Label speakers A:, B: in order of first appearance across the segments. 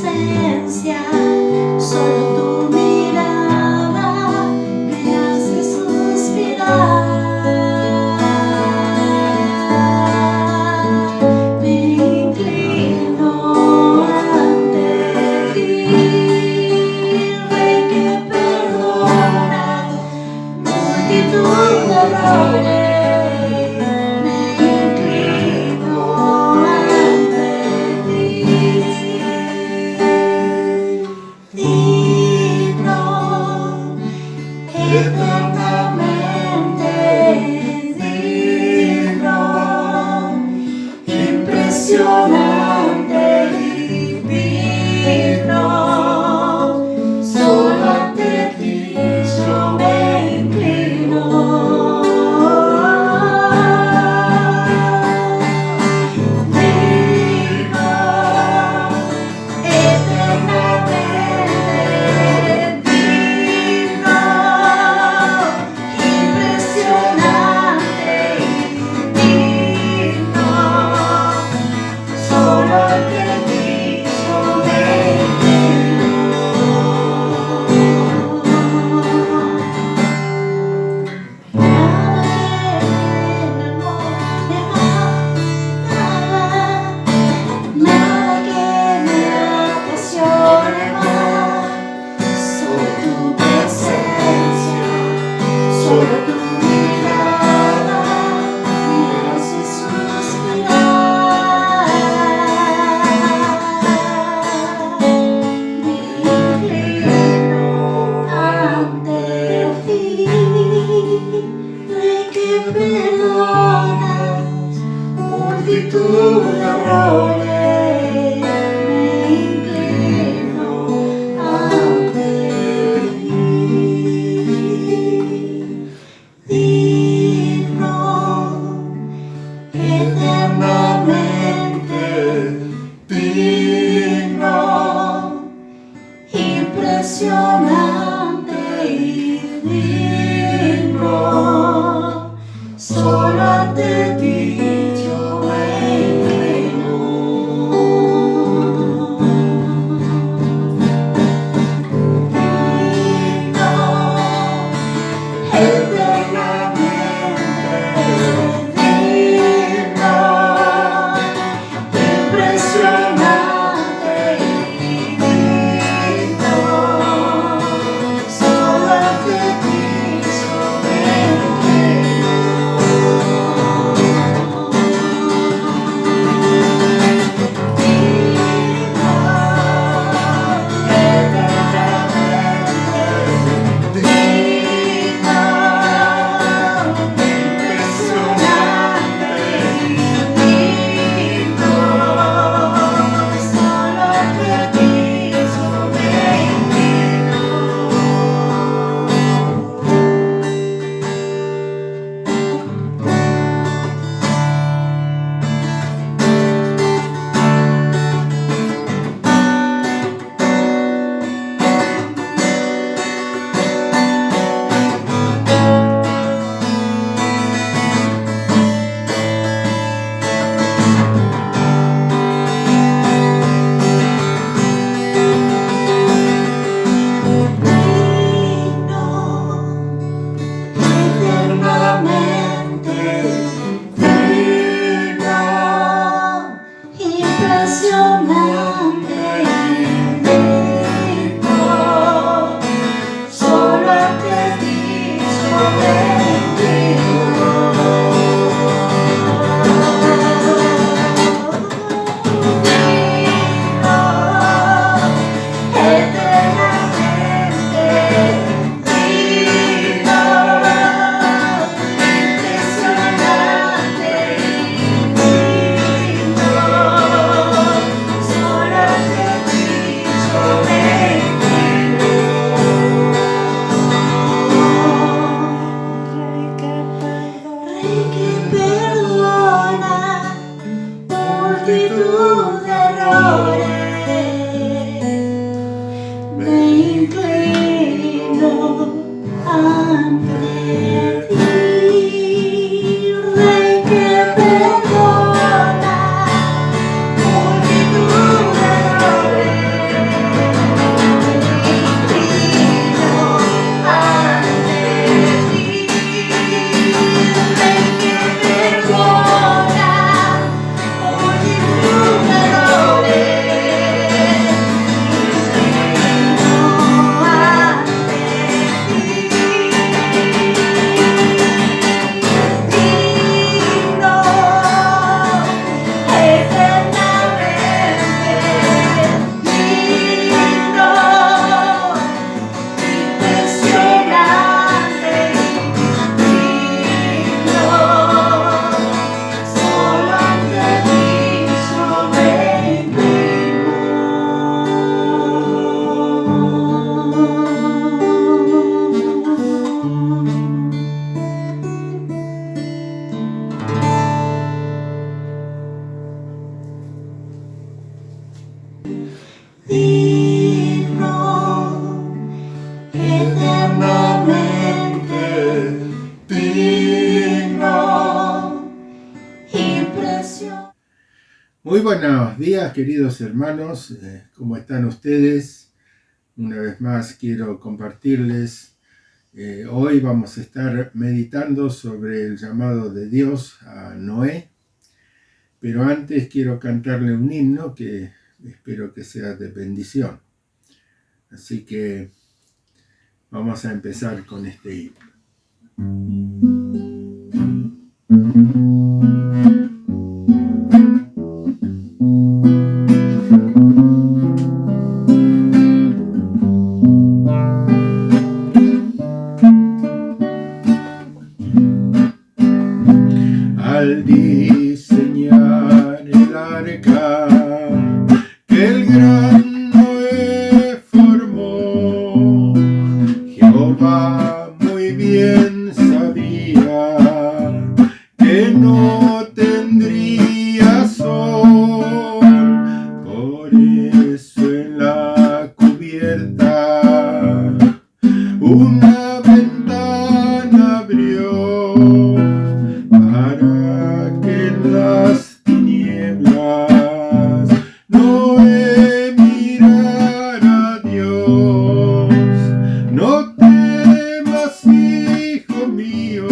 A: presencia, solo tu mirada me hace suspirar. Me inclino ante ti, Rey que perdona multitud de errores. Eternamente digno, impresionante, divino, solo ante ti yo me inclino. Digno, eternamente solo tu mirada me hace suspirar. Me inclino ante ti, Rey que perdonas multitud de errores. Eternamente digno, impresionante y digno, solo ante ti yo me inclino. Digno, eternamente impresionante y divino,
B: buenos días, queridos hermanos. ¿Cómo están ustedes? Una vez más quiero compartirles. Hoy vamos a estar meditando sobre el llamado de Dios a Noé. Pero antes quiero cantarle un himno que espero que sea de bendición. Así que vamos a empezar con este himno. Al diseñar el arca que el gran Noé formó, Jehová muy bien sabía que no tendría sol, por eso en la cubierta una ventana abrió, para que en las tinieblas Noé mirara a Dios. No temas, hijo mío,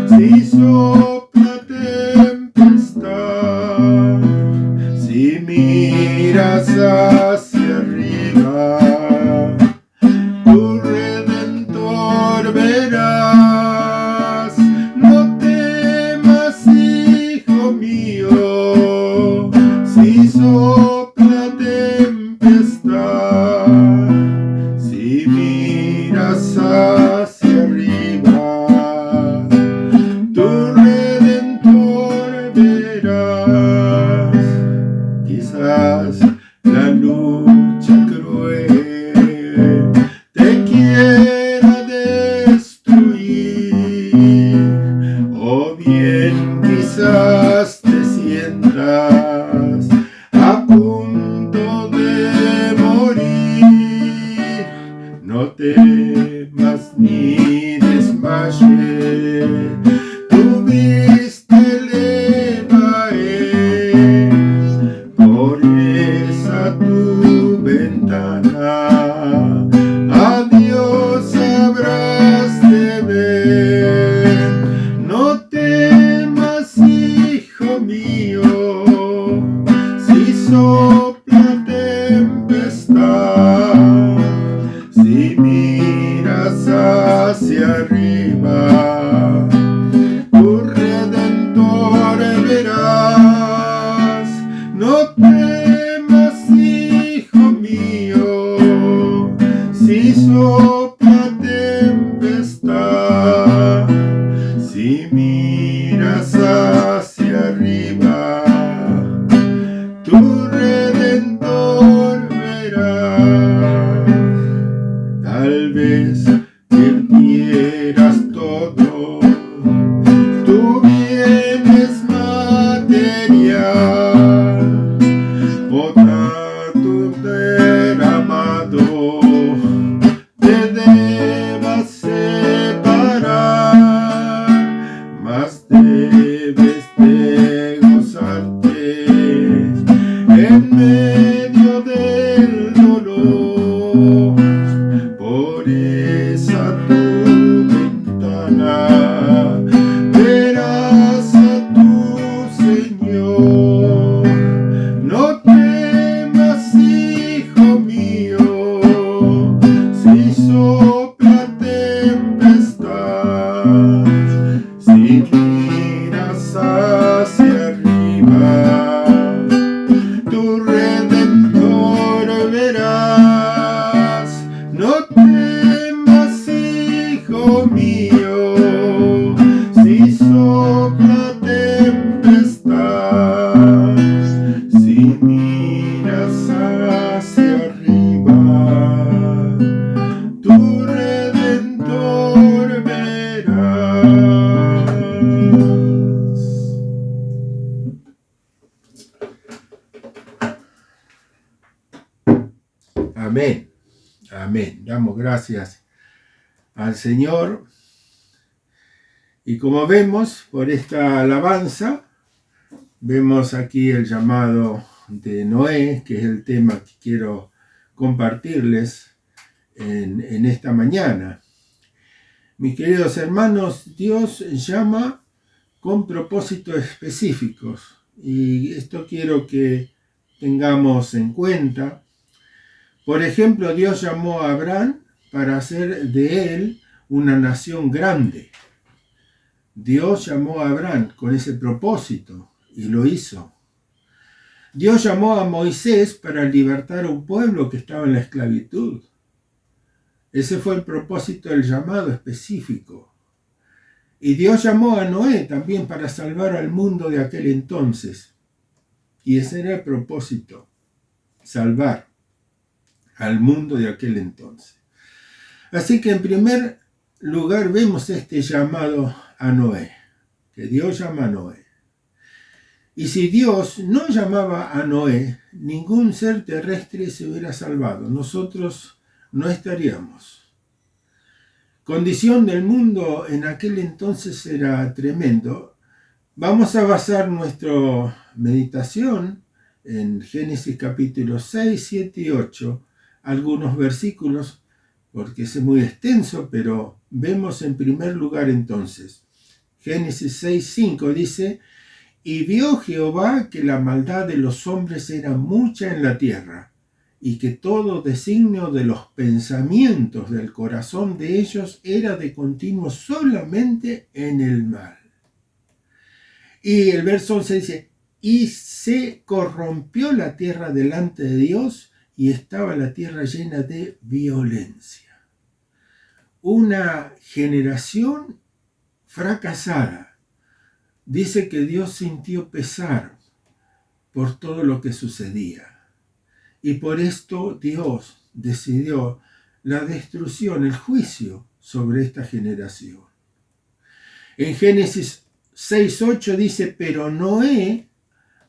B: si sopla tempestad, si miras hacia arriba, tu Redentor verás. No temas, hijo mío, si sopla tempestad, si miras hacia arriba, tu Redentor verás. Quizás la lucha cruel te quiera destruir, o bien quizás te sientas a punto de morir. No temas ni desmayes, tu vista eleva es, por esa tu ventana a Dios habrás de ver. No temas, hijo mío, si sopla tempestad, si miras hacia arriba, tu Redentor verás. No temas, hijo mío, si sopla tempestad, si miras hacia arriba, tu Redentor verás. Tal vez perdieras todo, tu bien es material, bota tu derramado, te debas separar, mas debes de gozarte en medio del dolor, por esa tu ventana verás a tu Señor. No temas, hijo mío, si sopla tempestad, si miras hacia arriba, tu Redentor verás. No temas, hijo mío, si sopla tempestad, si miras hacia arriba, tu Redentor verás. Amén. Amén. Damos gracias al Señor. Y como vemos por esta alabanza, vemos aquí el llamado de Noé, que es el tema que quiero compartirles en esta mañana. Mis queridos hermanos, Dios llama con propósitos específicos y esto quiero que tengamos en cuenta. Por ejemplo, Dios llamó a Abraham para hacer de él una nación grande. Dios llamó a Abraham con ese propósito y lo hizo. Dios llamó a Moisés para libertar a un pueblo que estaba en la esclavitud. Ese fue el propósito del llamado específico. Y Dios llamó a Noé también para salvar al mundo de aquel entonces. Y ese era el propósito, salvar al mundo de aquel entonces. Así que en primer lugar vemos este llamado a Noé, que Dios llama a Noé. Y si Dios no llamaba a Noé, ningún ser terrestre se hubiera salvado. Nosotros no estaríamos. Condición del mundo en aquel entonces era tremendo. Vamos a basar nuestra meditación en Génesis capítulo 6, 7 y 8, algunos versículos, porque es muy extenso, pero vemos en primer lugar entonces. Génesis 6, 5 dice: y vio Jehová que la maldad de los hombres era mucha en la tierra, y que todo designio de los pensamientos del corazón de ellos era de continuo solamente en el mal. Y el verso 11 dice: y se corrompió la tierra delante de Dios, y estaba la tierra llena de violencia. Una generación fracasada. Dice que Dios sintió pesar por todo lo que sucedía. Y por esto Dios decidió la destrucción, el juicio sobre esta generación. En Génesis 6:8 dice: pero Noé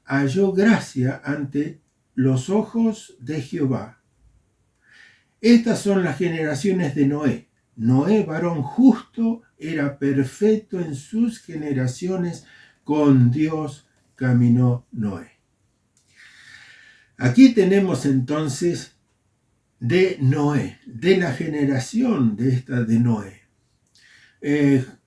B: halló gracia ante los ojos de Jehová. Estas son las generaciones de Noé. Noé, varón justo, era perfecto en sus generaciones, con Dios caminó Noé. Aquí tenemos entonces de Noé, de la generación de Noé.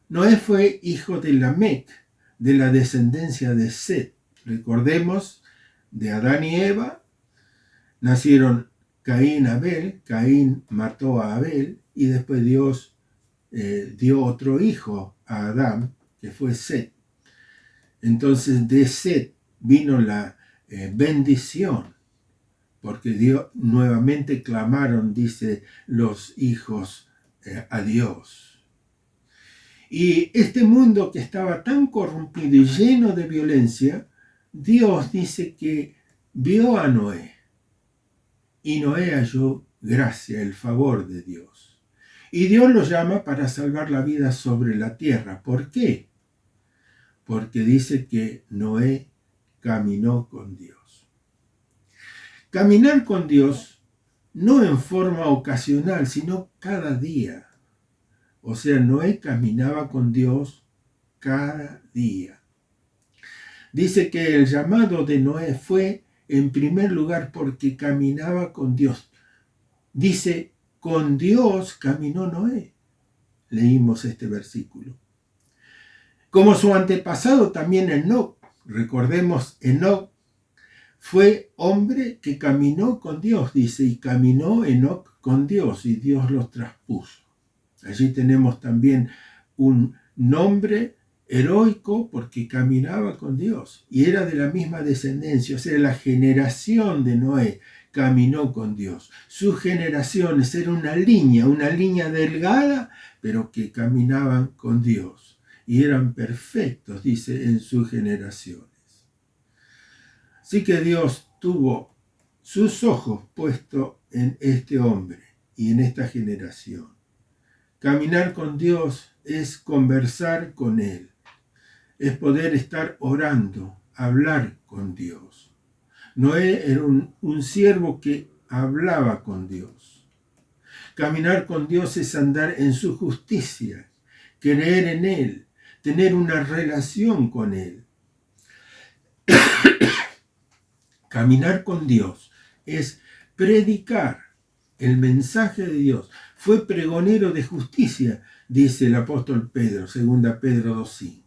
B: Noé fue hijo de Lamec, de la descendencia de Set. Recordemos, de Adán y Eva nacieron Caín, Abel. Caín mató a Abel y después Dios dio otro hijo a Adán, que fue Set. Entonces de Set vino la bendición, porque Dios nuevamente clamaron, dice, los hijos a Dios. Y este mundo que estaba tan corrompido y lleno de violencia, Dios dice que vio a Noé, y Noé halló gracia, el favor de Dios. Y Dios lo llama para salvar la vida sobre la tierra. ¿Por qué? Porque dice que Noé caminó con Dios. Caminar con Dios no en forma ocasional, sino cada día. O sea, Noé caminaba con Dios cada día. Dice que el llamado de Noé fue en primer lugar porque caminaba con Dios. Dice, con Dios caminó Noé. Leímos este versículo. Como su antepasado también Enoc. Recordemos, Enoc fue hombre que caminó con Dios, dice, y caminó Enoc con Dios, y Dios los traspuso. Allí tenemos también un nombre heroico porque caminaba con Dios y era de la misma descendencia, o sea, la generación de Noé caminó con Dios. Sus generaciones eran una línea delgada, pero que caminaban con Dios y eran perfectos, dice, en sus generaciones. Así que Dios tuvo sus ojos puestos en este hombre y en esta generación. Caminar con Dios es conversar con Él, es poder estar orando, hablar con Dios. Noé era un siervo que hablaba con Dios. Caminar con Dios es andar en su justicia, creer en Él, tener una relación con Él. Caminar con Dios es predicar el mensaje de Dios. Fue pregonero de justicia, dice el apóstol Pedro, 2 Pedro 2:5.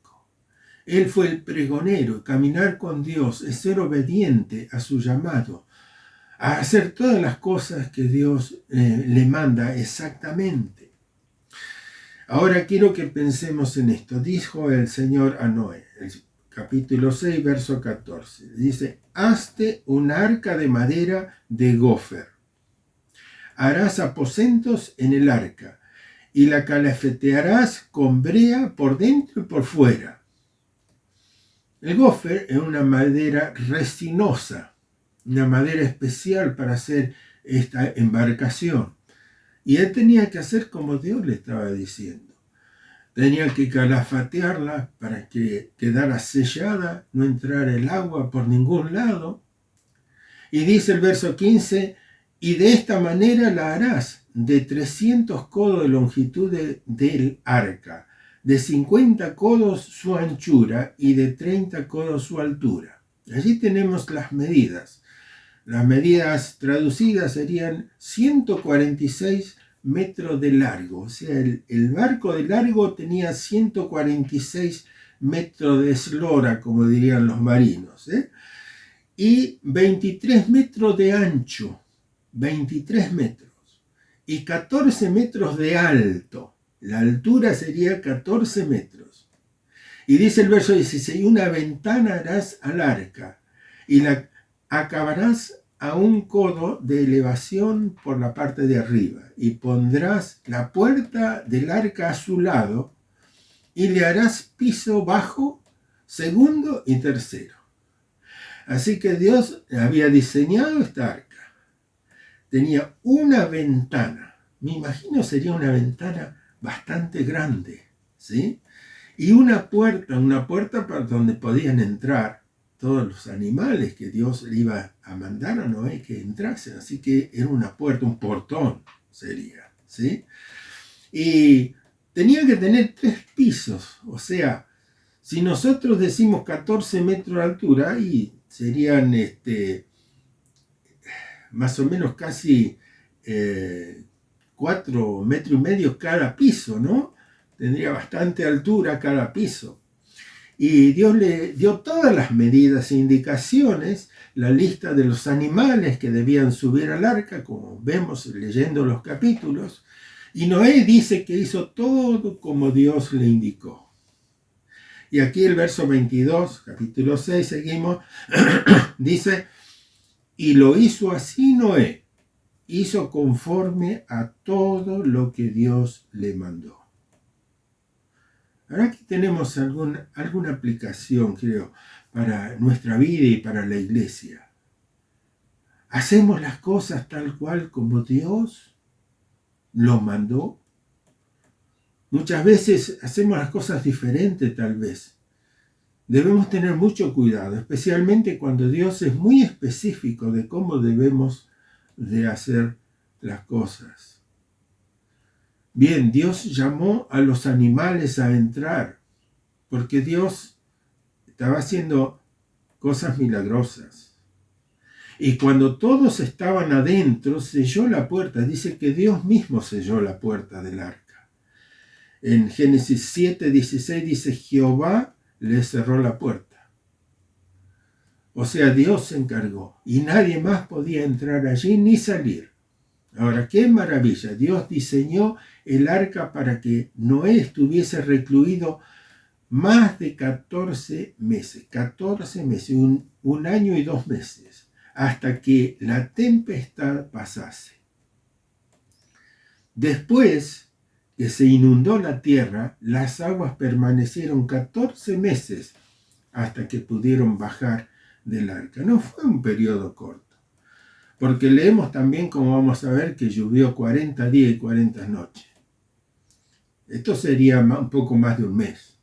B: Él fue el pregonero. Caminar con Dios es ser obediente a su llamado, a hacer todas las cosas que Dios le manda exactamente. Ahora quiero que pensemos en esto. Dijo el Señor a Noé, el capítulo 6, verso 14. Dice, hazte un arca de madera de gofer. Harás aposentos en el arca y la calafetearás con brea por dentro y por fuera. El gofer es una madera resinosa, una madera especial para hacer esta embarcación. Y él tenía que hacer como Dios le estaba diciendo. Tenía que calafatearla para que quedara sellada, no entrara el agua por ningún lado. Y dice el verso 15, y de esta manera la harás de 300 codos de longitud del arca, de 50 codos su anchura y de 30 codos su altura. Allí tenemos las medidas. Las medidas traducidas serían 146 metros de largo. O sea, el barco de largo tenía 146 metros de eslora, como dirían los marinos, y 23 metros de ancho, 23 metros, y 14 metros de alto. La altura sería 14 metros. Y dice el verso 16, una ventana harás al arca, y la acabarás a un codo de elevación por la parte de arriba, y pondrás la puerta del arca a su lado, y le harás piso bajo, segundo y tercero. Así que Dios había diseñado esta arca. Tenía una ventana, me imagino sería una ventana bastante grande, ¿sí? Y una puerta para donde podían entrar todos los animales que Dios le iba a mandar a Noé que entrasen. Así que era una puerta, un portón sería, ¿sí? Y tenía que tener 3 pisos, o sea, si nosotros decimos 14 metros de altura, y serían más o menos casi 4,5 metros cada piso, ¿no? Tendría bastante altura cada piso. Y Dios le dio todas las medidas e indicaciones, la lista de los animales que debían subir al arca, como vemos leyendo los capítulos. Y Noé dice que hizo todo como Dios le indicó. Y aquí el verso 22, capítulo 6, seguimos, dice, y lo hizo así Noé, hizo conforme a todo lo que Dios le mandó. Ahora aquí tenemos alguna aplicación, creo, para nuestra vida y para la iglesia. ¿Hacemos las cosas tal cual como Dios lo mandó? Muchas veces hacemos las cosas diferentes tal vez. Debemos tener mucho cuidado, especialmente cuando Dios es muy específico de cómo debemos de hacer las cosas. Bien, Dios llamó a los animales a entrar, porque Dios estaba haciendo cosas milagrosas. Y cuando todos estaban adentro, selló la puerta. Dice que Dios mismo selló la puerta del arca. En Génesis 7:16 dice, Jehová le cerró la puerta. O sea, Dios se encargó y nadie más podía entrar allí ni salir. Ahora, qué maravilla. Dios diseñó el arca para que Noé estuviese recluido más de 14 meses. 14 meses, un año y 2 meses, hasta que la tempestad pasase. Después que se inundó la tierra, las aguas permanecieron 14 meses hasta que pudieron bajar del arca. No fue un periodo corto, porque leemos también, como vamos a ver, que llovió 40 días y 40 noches. Esto sería un poco más de un mes.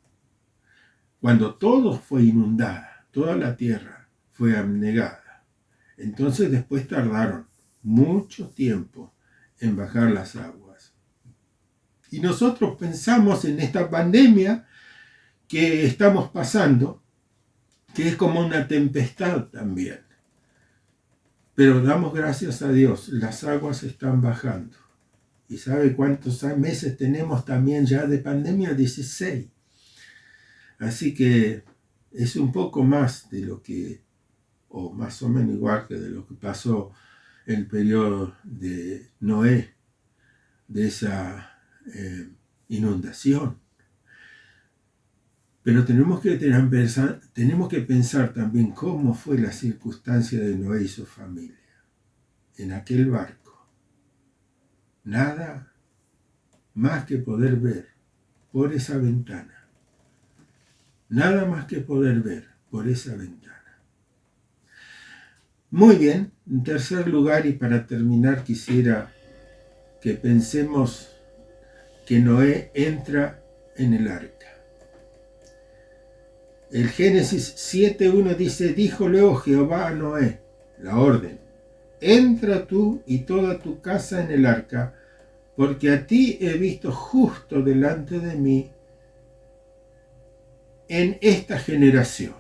B: Cuando todo fue inundada, toda la tierra fue anegada, entonces después tardaron mucho tiempo en bajar las aguas. Y nosotros pensamos en esta pandemia que estamos pasando, que es como una tempestad también. Pero damos gracias a Dios, las aguas están bajando. ¿Y sabe cuántos meses tenemos también ya de pandemia? 16. Así que es un poco más de lo que, o más o menos igual que de lo que pasó en el periodo de Noé, de esa inundación. Pero tenemos que pensar también cómo fue la circunstancia de Noé y su familia en aquel barco. Nada más que poder ver por esa ventana. Nada más que poder ver por esa ventana. Muy bien, en tercer lugar y para terminar quisiera que pensemos que Noé entra en el arca. El Génesis 7:1 dice, dijo luego Jehová a Noé, la orden, entra tú y toda tu casa en el arca, porque a ti he visto justo delante de mí en esta generación.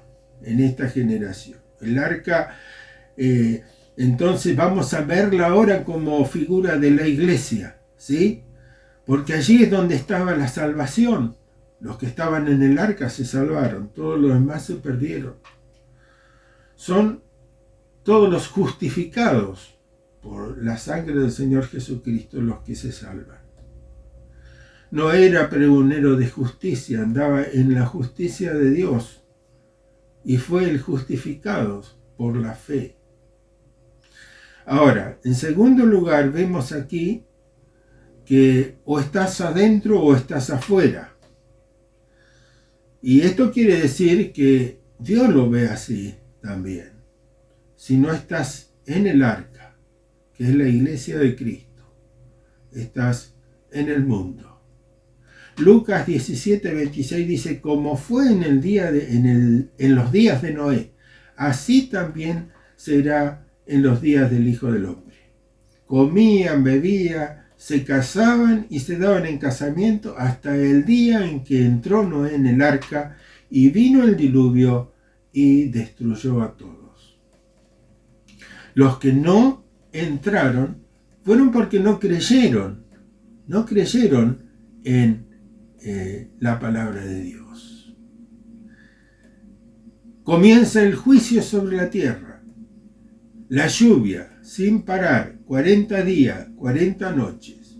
B: El arca, entonces vamos a verla ahora como figura de la iglesia, ¿sí? Porque allí es donde estaba la salvación. Los que estaban en el arca se salvaron, todos los demás se perdieron. Son todos los justificados por la sangre del Señor Jesucristo los que se salvan. No era pregonero de justicia, andaba en la justicia de Dios y fue el justificado por la fe. Ahora, en segundo lugar, vemos aquí que o estás adentro o estás afuera. Y esto quiere decir que Dios lo ve así también. Si no estás en el arca, que es la iglesia de Cristo, estás en el mundo. Lucas 17:26 dice, como fue en los días de Noé, así también será en los días del Hijo del Hombre. Comían, bebían, se casaban y se daban en casamiento hasta el día en que entró Noé en el arca y vino el diluvio y destruyó a todos. Los que no entraron fueron porque no creyeron en la palabra de Dios. Comienza el juicio sobre la tierra, la lluvia sin parar, 40 días, 40 noches.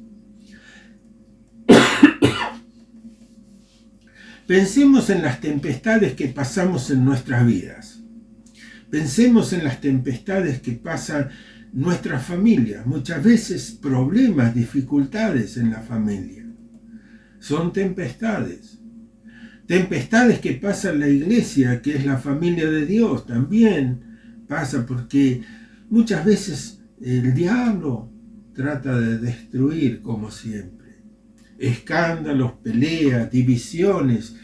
B: Pensemos en las tempestades que pasamos en nuestras vidas. Pensemos en las tempestades que pasan nuestras familias. Muchas veces problemas, dificultades en la familia. Son tempestades. Tempestades que pasa en la iglesia, que es la familia de Dios, también pasa porque muchas veces el diablo trata de destruir como siempre. Escándalos, peleas, divisiones,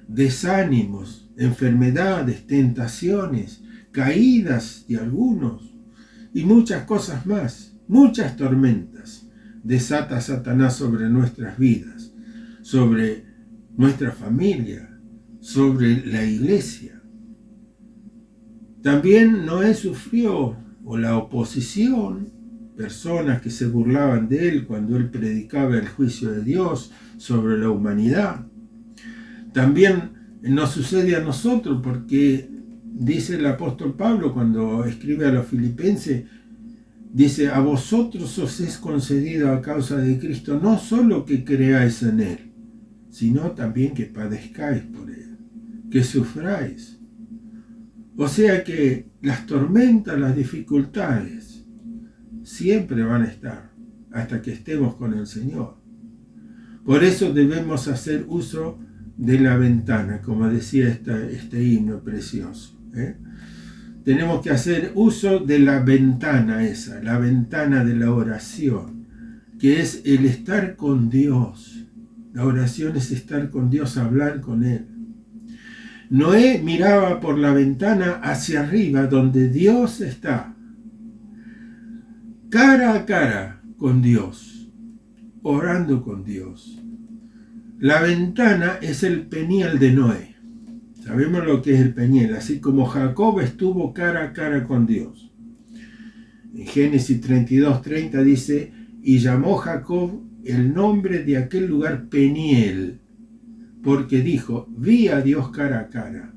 B: desánimos, enfermedades, tentaciones, caídas de algunos y muchas cosas más, muchas tormentas desata Satanás sobre nuestras vidas, sobre nuestra familia, sobre la iglesia. También Noé sufrió la oposición, personas que se burlaban de él cuando él predicaba el juicio de Dios sobre la humanidad. También nos sucede a nosotros porque dice el apóstol Pablo cuando escribe a los filipenses, dice, a vosotros os es concedido a causa de Cristo no solo que creáis en él, sino también que padezcáis por él, que sufráis. O sea que las tormentas, las dificultades, siempre van a estar hasta que estemos con el Señor. Por eso debemos hacer uso de la ventana, como decía este himno precioso. Tenemos que hacer uso de la ventana esa, la ventana de la oración, que es el estar con Dios. La oración es estar con Dios, hablar con Él. Noé miraba por la ventana hacia arriba, donde Dios está, cara a cara con Dios, orando con Dios. La ventana es el peniel de Noé. Sabemos lo que es el Peniel, así como Jacob estuvo cara a cara con Dios. En Génesis 32:30 dice, y llamó Jacob el nombre de aquel lugar Peniel, porque dijo, vi a Dios cara a cara,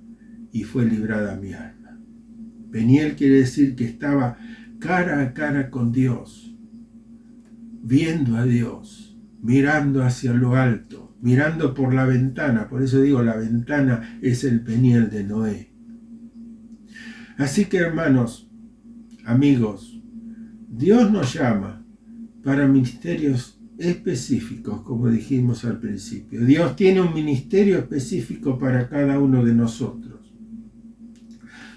B: y fue librada mi alma. Peniel quiere decir que estaba cara a cara con Dios, viendo a Dios, mirando hacia lo alto, mirando por la ventana. Por eso digo, la ventana es el Peniel de Noé. Así que, hermanos, amigos, Dios nos llama para ministerios específicos, como dijimos al principio. Dios tiene un ministerio específico para cada uno de nosotros.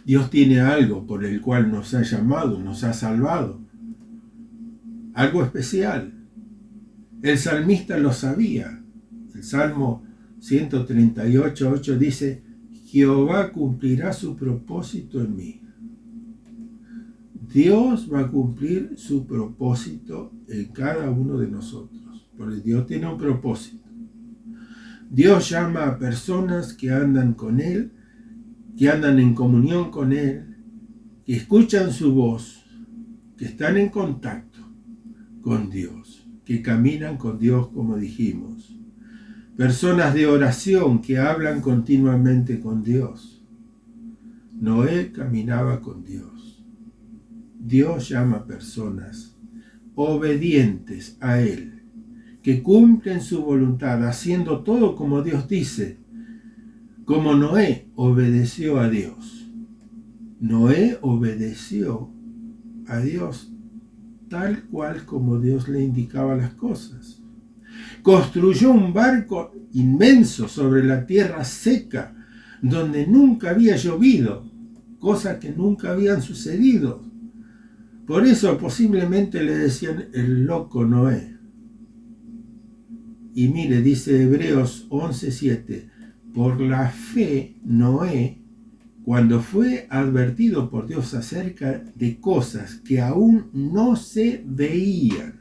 B: Dios tiene algo por el cual nos ha llamado, nos ha salvado. Algo especial. El salmista lo sabía. El Salmo 138:8 dice, Jehová cumplirá su propósito en mí. Dios va a cumplir su propósito en cada uno de nosotros, porque Dios tiene un propósito. Dios llama a personas que andan con Él, que andan en comunión con Él, que escuchan su voz, que están en contacto con Dios, que caminan con Dios, como dijimos. Personas de oración que hablan continuamente con Dios. Noé caminaba con Dios. Dios llama a personas obedientes a Él, que cumplen su voluntad, haciendo todo como Dios dice, como Noé obedeció a Dios. Noé obedeció a Dios tal cual como Dios le indicaba las cosas. Construyó un barco inmenso sobre la tierra seca, donde nunca había llovido, cosas que nunca habían sucedido. Por eso posiblemente le decían el loco Noé. Y mire, dice Hebreos 11:7, por la fe Noé, cuando fue advertido por Dios acerca de cosas que aún no se veían,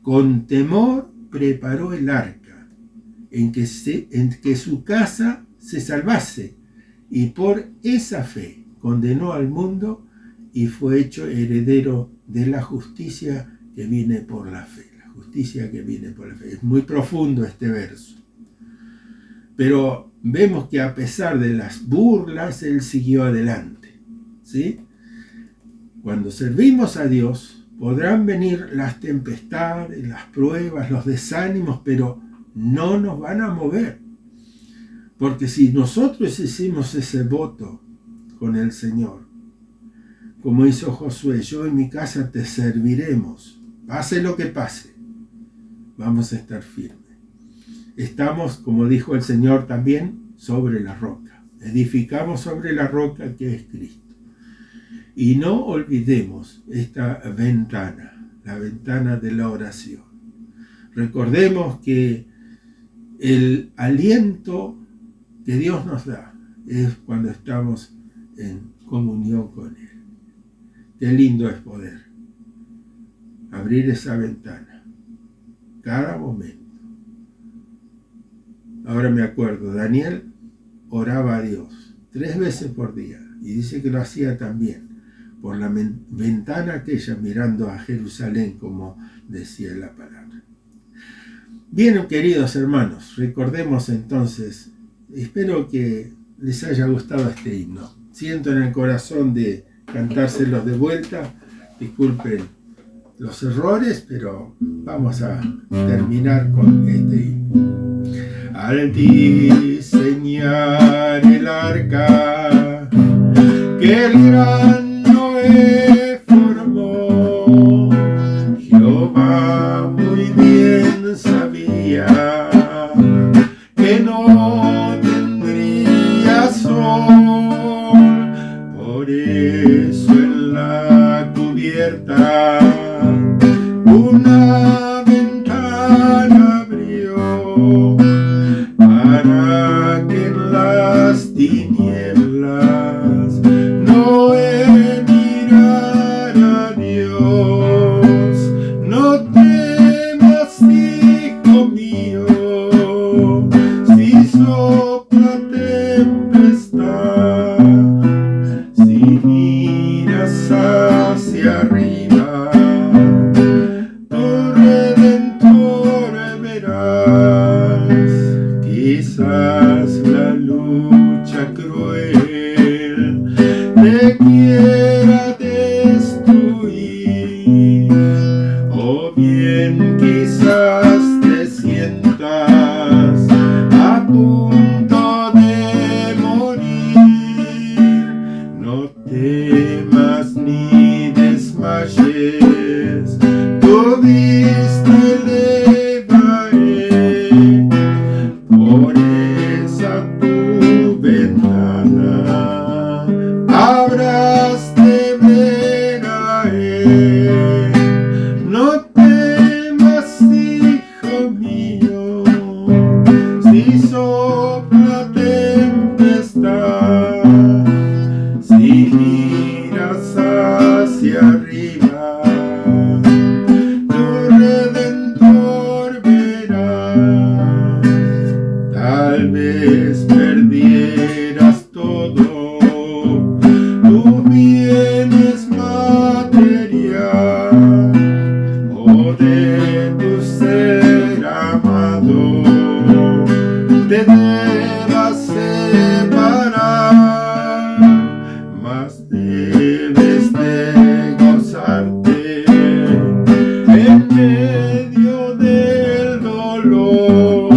B: con temor preparó el arca, en que su casa se salvase, y por esa fe condenó al mundo y fue hecho heredero de la justicia que viene por la fe. La justicia que viene por la fe. Es muy profundo este verso. Pero vemos que a pesar de las burlas, Él siguió adelante. ¿Sí? Cuando servimos a Dios, podrán venir las tempestades, las pruebas, los desánimos, pero no nos van a mover. Porque si nosotros hicimos ese voto con el Señor, como hizo Josué, yo en mi casa te serviremos, pase lo que pase, vamos a estar firmes. Estamos, como dijo el Señor también, sobre la roca. Edificamos sobre la roca que es Cristo. Y no olvidemos esta ventana, la ventana de la oración. Recordemos que el aliento que Dios nos da es cuando estamos en comunión con Él. Qué lindo es poder abrir esa ventana cada momento. Ahora me acuerdo, Daniel oraba a Dios 3 veces por día y dice que lo hacía también por la ventana aquella mirando a Jerusalén, como decía la palabra. Bien, queridos hermanos, recordemos entonces, espero que les haya gustado este himno. Siento en el corazón de cantárselos de vuelta, disculpen los errores, pero vamos a terminar con este himno. Al diseñar el arca que el gran Noé formó, Jehová muy bien sabía que no tendría sol, por eso en la cubierta una ventana abrió, para que en las tinieblas no tu vista elevaré por esa tu ventana, habrás de ver a Él. No temas, hijo mío, si sopla tempestad, si miras hacia arriba, tu Redentor verás. Tal vez perdieras todo, tu bienes material, o de tu ser amado te debas separar, mas debes de gozarte en medio del dolor.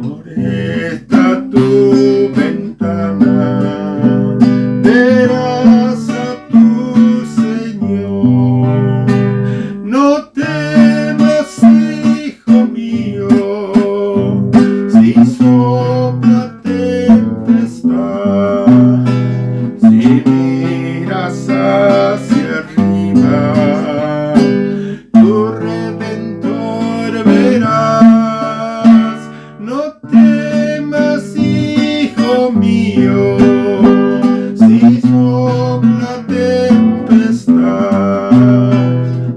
B: Por esta tu ventana verás a tu Señor. No temas, hijo mío, si sopla tempestad, si miras hacia arriba, tu Redentor verás. No temas, hijo mío, si sopla tempestad,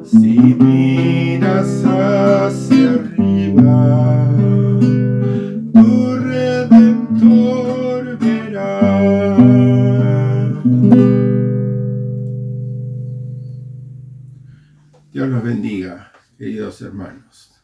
B: si miras hacia arriba, tu Redentor verás. Dios los bendiga, queridos hermanos.